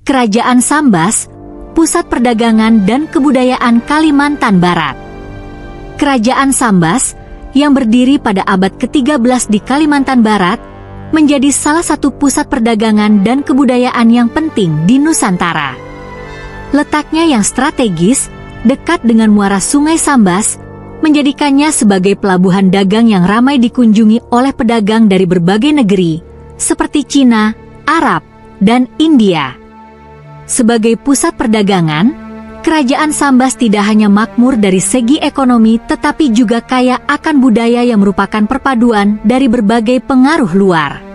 Kerajaan Sambas, pusat perdagangan dan kebudayaan Kalimantan Barat. Kerajaan Sambas, yang berdiri pada abad ke-13 di Kalimantan Barat, menjadi salah satu pusat perdagangan dan kebudayaan yang penting di Nusantara. Letaknya yang strategis, dekat dengan muara Sungai Sambas, menjadikannya sebagai pelabuhan dagang yang ramai dikunjungi oleh pedagang dari berbagai negeri, seperti Cina, Arab, dan India. Sebagai pusat perdagangan, Kerajaan Sambas tidak hanya makmur dari segi ekonomi, tetapi juga kaya akan budaya yang merupakan perpaduan dari berbagai pengaruh luar.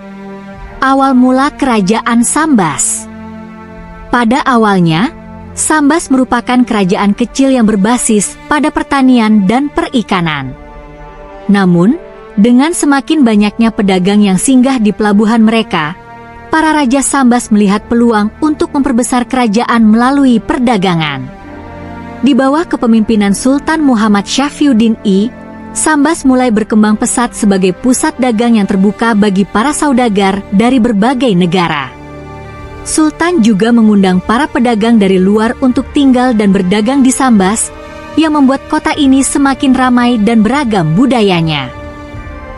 Awal mula Kerajaan Sambas. Pada awalnya, Sambas merupakan kerajaan kecil yang berbasis pada pertanian dan perikanan. Namun, dengan semakin banyaknya pedagang yang singgah di pelabuhan mereka, para raja Sambas melihat peluang untuk memperbesar kerajaan melalui perdagangan. Di bawah kepemimpinan Sultan Muhammad Syafyuddin I, Sambas mulai berkembang pesat sebagai pusat dagang yang terbuka bagi para saudagar dari berbagai negara. Sultan juga mengundang para pedagang dari luar untuk tinggal dan berdagang di Sambas, yang membuat kota ini semakin ramai dan beragam budayanya.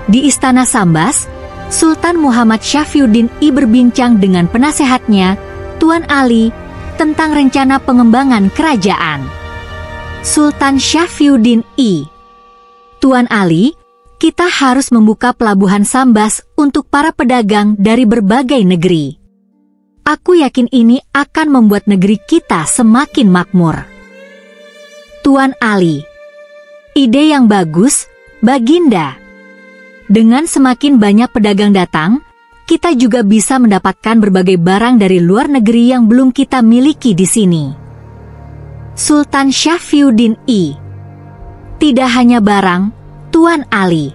Di Istana Sambas, Sultan Muhammad Syafyuddin I berbincang dengan penasehatnya, Tuan Ali, tentang rencana pengembangan kerajaan. Sultan Syafyuddin I. Tuan Ali, kita harus membuka pelabuhan Sambas untuk para pedagang dari berbagai negeri. Aku yakin ini akan membuat negeri kita semakin makmur. Tuan Ali. Ide yang bagus, Baginda. Dengan semakin banyak pedagang datang, kita juga bisa mendapatkan berbagai barang dari luar negeri yang belum kita miliki di sini. Sultan Syafyuddin I. Tidak hanya barang, Tuan Ali.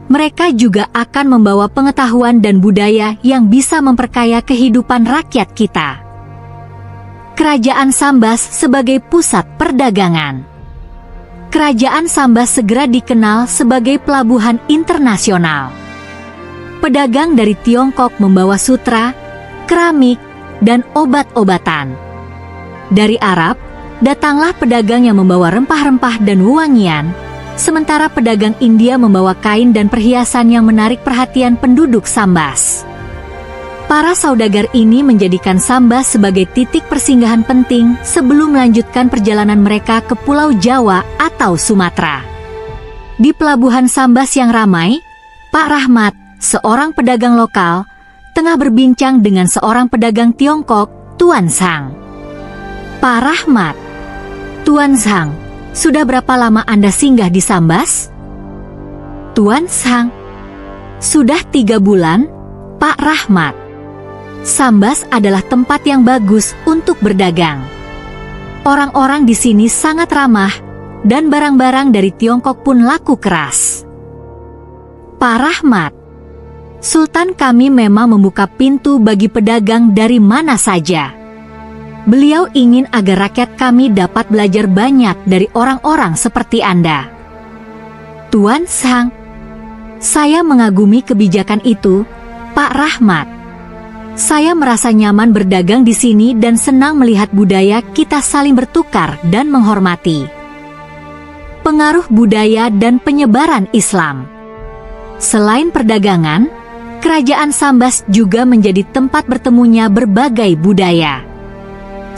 Mereka juga akan membawa pengetahuan dan budaya yang bisa memperkaya kehidupan rakyat kita. Kerajaan Sambas sebagai pusat perdagangan. Kerajaan Sambas segera dikenal sebagai pelabuhan internasional. Pedagang dari Tiongkok membawa sutra, keramik, dan obat-obatan. Dari Arab, datanglah pedagang yang membawa rempah-rempah dan wewangian, sementara pedagang India membawa kain dan perhiasan yang menarik perhatian penduduk Sambas. Para saudagar ini menjadikan Sambas sebagai titik persinggahan penting sebelum melanjutkan perjalanan mereka ke Pulau Jawa atau Sumatera. Di pelabuhan Sambas yang ramai, Pak Rahmat, seorang pedagang lokal, tengah berbincang dengan seorang pedagang Tiongkok, Tuan Sang. Pak Rahmat, Tuan Sang, sudah berapa lama Anda singgah di Sambas? Tuan Sang, sudah 3 bulan, Pak Rahmat. Sambas adalah tempat yang bagus untuk berdagang. Orang-orang di sini sangat ramah, dan barang-barang dari Tiongkok pun laku keras. Pak Rahmat, Sultan kami memang membuka pintu bagi pedagang dari mana saja. Beliau ingin agar rakyat kami dapat belajar banyak dari orang-orang seperti Anda. Tuan Sang, saya mengagumi kebijakan itu, Pak Rahmat. Saya merasa nyaman berdagang di sini dan senang melihat budaya kita saling bertukar dan menghormati. Pengaruh budaya dan penyebaran Islam. Selain perdagangan, Kerajaan Sambas juga menjadi tempat bertemunya berbagai budaya.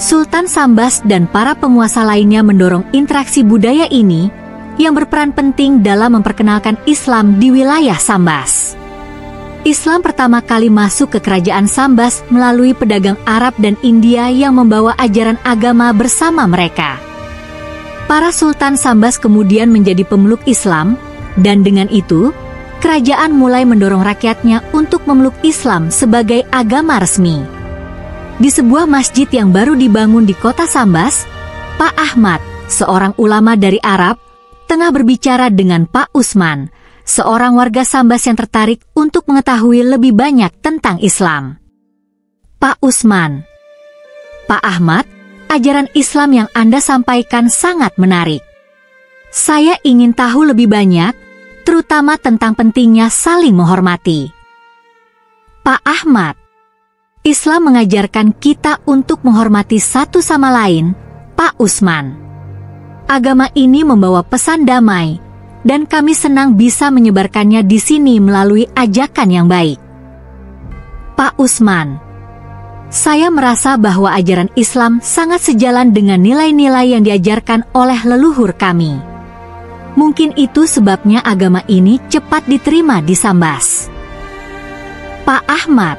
Sultan Sambas dan para penguasa lainnya mendorong interaksi budaya ini yang berperan penting dalam memperkenalkan Islam di wilayah Sambas. Islam pertama kali masuk ke Kerajaan Sambas melalui pedagang Arab dan India yang membawa ajaran agama bersama mereka. Para Sultan Sambas kemudian menjadi pemeluk Islam, dan dengan itu, kerajaan mulai mendorong rakyatnya untuk memeluk Islam sebagai agama resmi. Di sebuah masjid yang baru dibangun di kota Sambas, Pak Ahmad, seorang ulama dari Arab, tengah berbicara dengan Pak Usman, seorang warga Sambas yang tertarik untuk mengetahui lebih banyak tentang Islam. Pak Usman, Pak Ahmad, ajaran Islam yang Anda sampaikan sangat menarik. Saya ingin tahu lebih banyak, terutama tentang pentingnya saling menghormati. Pak Ahmad, Islam mengajarkan kita untuk menghormati satu sama lain, Pak Usman. Agama ini membawa pesan damai, dan kami senang bisa menyebarkannya di sini melalui ajakan yang baik. Pak Usman, saya merasa bahwa ajaran Islam sangat sejalan dengan nilai-nilai yang diajarkan oleh leluhur kami. Mungkin itu sebabnya agama ini cepat diterima di Sambas. Pak Ahmad,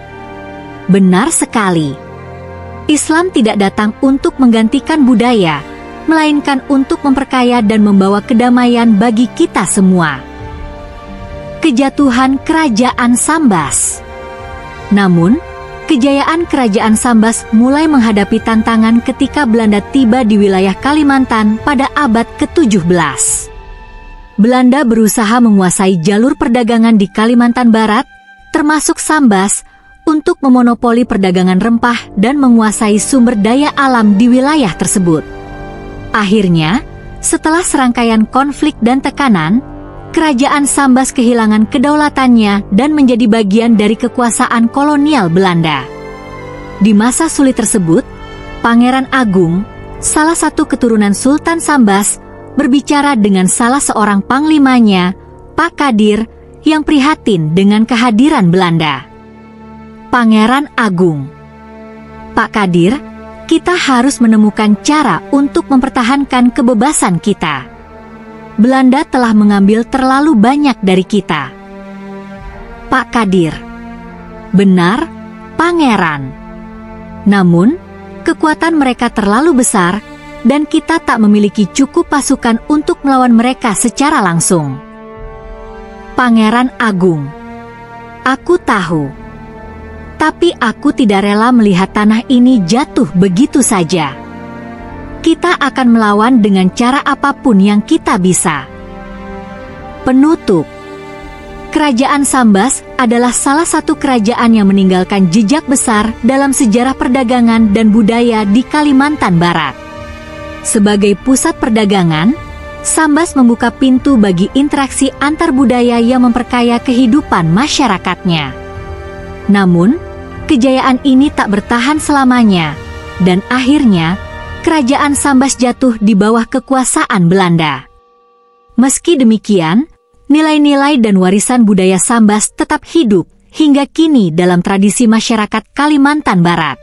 benar sekali. Islam tidak datang untuk menggantikan budaya, melainkan untuk memperkaya dan membawa kedamaian bagi kita semua. Kejatuhan Kerajaan Sambas. Namun, kejayaan Kerajaan Sambas mulai menghadapi tantangan ketika Belanda tiba di wilayah Kalimantan pada abad ke-17. Belanda berusaha menguasai jalur perdagangan di Kalimantan Barat, termasuk Sambas, untuk memonopoli perdagangan rempah dan menguasai sumber daya alam di wilayah tersebut. Akhirnya, setelah serangkaian konflik dan tekanan, Kerajaan Sambas kehilangan kedaulatannya dan menjadi bagian dari kekuasaan kolonial Belanda. Di masa sulit tersebut, Pangeran Agung, salah satu keturunan Sultan Sambas, berbicara dengan salah seorang panglimanya, Pak Kadir, yang prihatin dengan kehadiran Belanda. Pangeran Agung, Pak Kadir, kita harus menemukan cara untuk mempertahankan kebebasan kita. Belanda telah mengambil terlalu banyak dari kita. Pak Kadir, benar, Pangeran. Namun, kekuatan mereka terlalu besar dan kita tak memiliki cukup pasukan untuk melawan mereka secara langsung. Pangeran Agung, aku tahu. Tapi aku tidak rela melihat tanah ini jatuh begitu saja. Kita akan melawan dengan cara apapun yang kita bisa. Penutup. Kerajaan Sambas adalah salah satu kerajaan yang meninggalkan jejak besar dalam sejarah perdagangan dan budaya di Kalimantan Barat. Sebagai pusat perdagangan, Sambas membuka pintu bagi interaksi antar budaya yang memperkaya kehidupan masyarakatnya. Namun, kejayaan ini tak bertahan selamanya, dan akhirnya Kerajaan Sambas jatuh di bawah kekuasaan Belanda. Meski demikian, nilai-nilai dan warisan budaya Sambas tetap hidup hingga kini dalam tradisi masyarakat Kalimantan Barat.